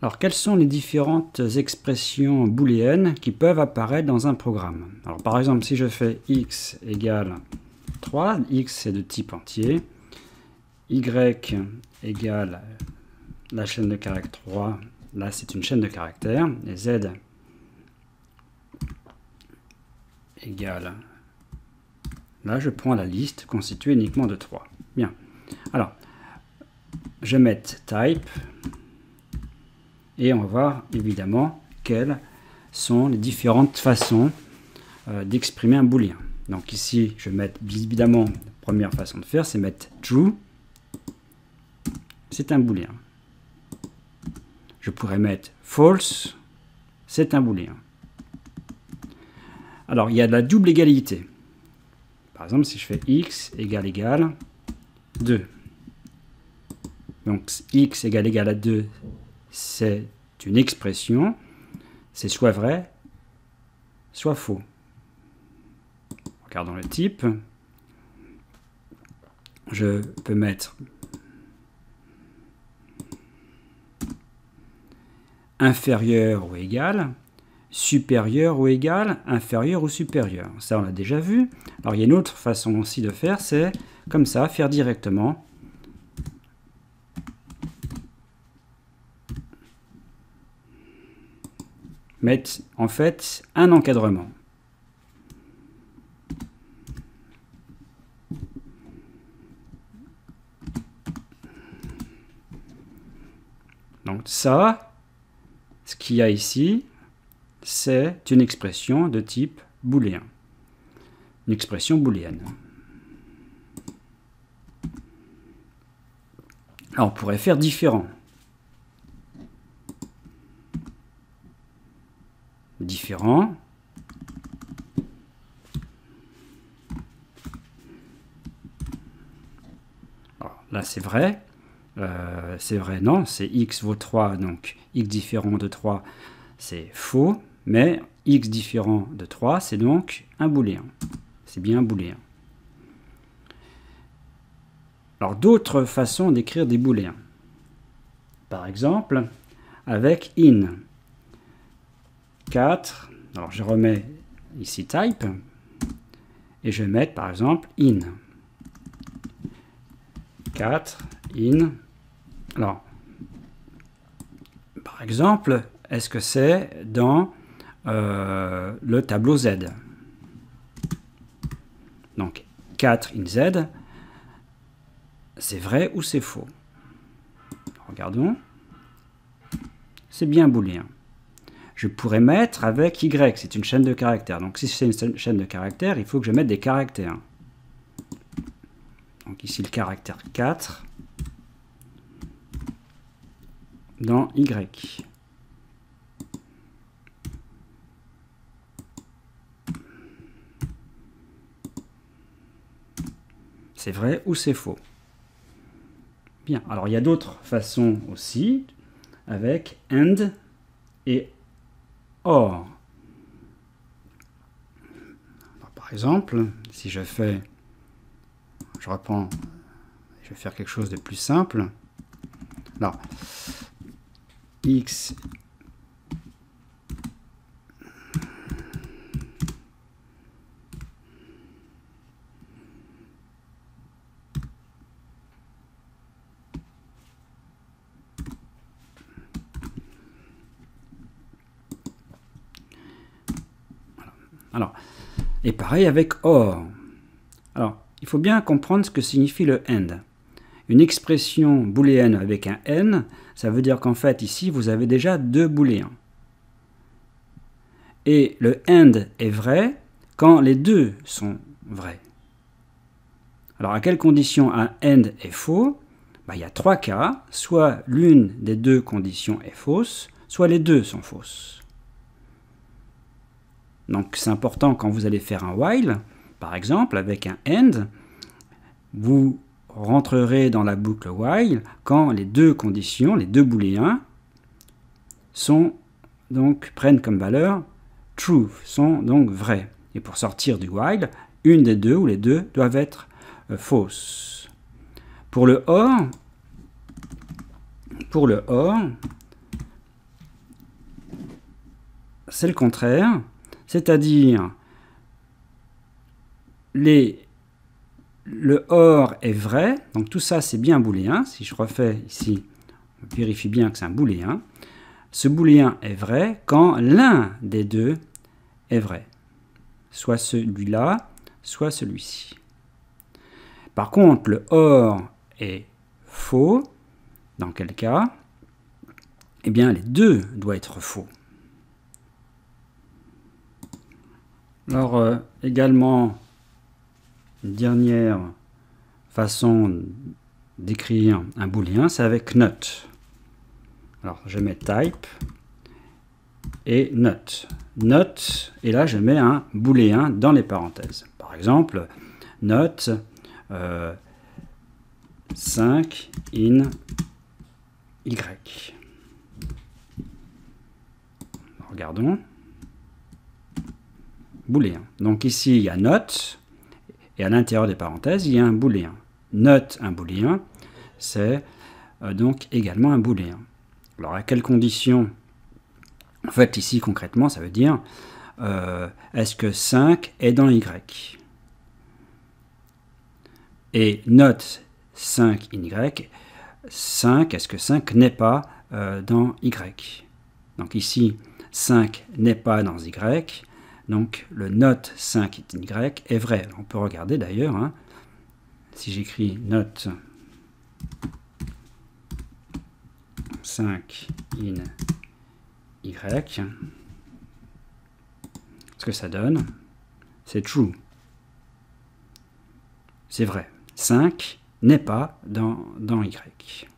Alors, quelles sont les différentes expressions booléennes qui peuvent apparaître dans un programme? Alors, par exemple, si je fais x égale 3, x c'est de type entier, y égale la chaîne de caractères 3, là c'est une chaîne de caractères, et z égale, là je prends la liste constituée uniquement de 3. Bien, alors, je vais mettre type, et on va voir évidemment quelles sont les différentes façons d'exprimer un booléen. Donc ici, je vais mettre évidemment, la première façon de faire, c'est mettre true, c'est un booléen. Je pourrais mettre false, c'est un booléen. Alors, il y a de la double égalité. Par exemple, si je fais x égale 2. Donc, x égale à 2, c'est une expression, c'est soit vrai, soit faux. Regardons le type. Je peux mettre inférieur ou égal, supérieur ou égal, inférieur ou supérieur. Ça, on l'a déjà vu. Alors, il y a une autre façon aussi de faire, c'est comme ça, faire directement. Mettre, en fait, un encadrement. Donc, ça, ce qu'il y a ici, c'est une expression de type booléen. Une expression booléenne. Alors, on pourrait faire différent. Différent. Alors, là, c'est vrai. C'est vrai, non, c'est x vaut 3, donc x différent de 3, c'est faux, mais x différent de 3, c'est donc un booléen. C'est bien un booléen. Alors, d'autres façons d'écrire des booléens. Par exemple, avec in. 4, alors je remets ici type, et je vais mettre par exemple in. 4, in. Alors, par exemple, est-ce que c'est dans le tableau Z? Donc, 4 in Z, c'est vrai ou c'est faux? Regardons. C'est bien booléen. Je pourrais mettre avec Y, c'est une chaîne de caractères. Donc, si c'est une chaîne de caractères, il faut que je mette des caractères. Donc, ici, le caractère 4 dans Y. C'est vrai ou c'est faux? Bien, alors il y a d'autres façons aussi, avec AND et OR. Alors, par exemple, si je fais, je reprends, je vais faire quelque chose de plus simple. Alors, X alors, et pareil avec OR. Alors, il faut bien comprendre ce que signifie le AND. Une expression booléenne avec un N, ça veut dire qu'en fait, ici, vous avez déjà deux booléens. Et le AND est vrai quand les deux sont vrais. Alors, à quelles conditions un AND est faux? Il y a trois cas. Soit l'une des deux conditions est fausse, soit les deux sont fausses. Donc, c'est important quand vous allez faire un while, par exemple, avec un AND, vous rentrerez dans la boucle while quand les deux conditions, les deux booléens, prennent comme valeur true, sont donc vrais. Et pour sortir du while, une des deux ou les deux doivent être fausses. Pour le OR, c'est le contraire, c'est-à-dire le OR est vrai, donc tout ça c'est bien booléen. Si je refais ici, on vérifie bien que c'est un booléen. Ce booléen est vrai quand l'un des deux est vrai, soit celui-là, soit celui-ci. Par contre, le OR est faux, dans quel cas? Eh bien, les deux doivent être faux. Alors, également, une dernière façon d'écrire un booléen, c'est avec not. Alors, je mets type et not. Not, et là, je mets un booléen dans les parenthèses. Par exemple, not 5 in y. Regardons. Booléen. Donc ici, il y a not, et à l'intérieur des parenthèses, il y a un booléen. Not, un booléen, c'est donc également un booléen. Alors à quelles conditions? En fait, ici, concrètement, ça veut dire est-ce que 5 est dans y? Et not 5 in y, 5, est-ce que 5 n'est pas dans y? Donc ici, 5 n'est pas dans y, donc le not 5 in y est vrai. Alors, on peut regarder d'ailleurs, hein, si j'écris not 5 in y, ce que ça donne, c'est true. C'est vrai. 5 n'est pas dans y.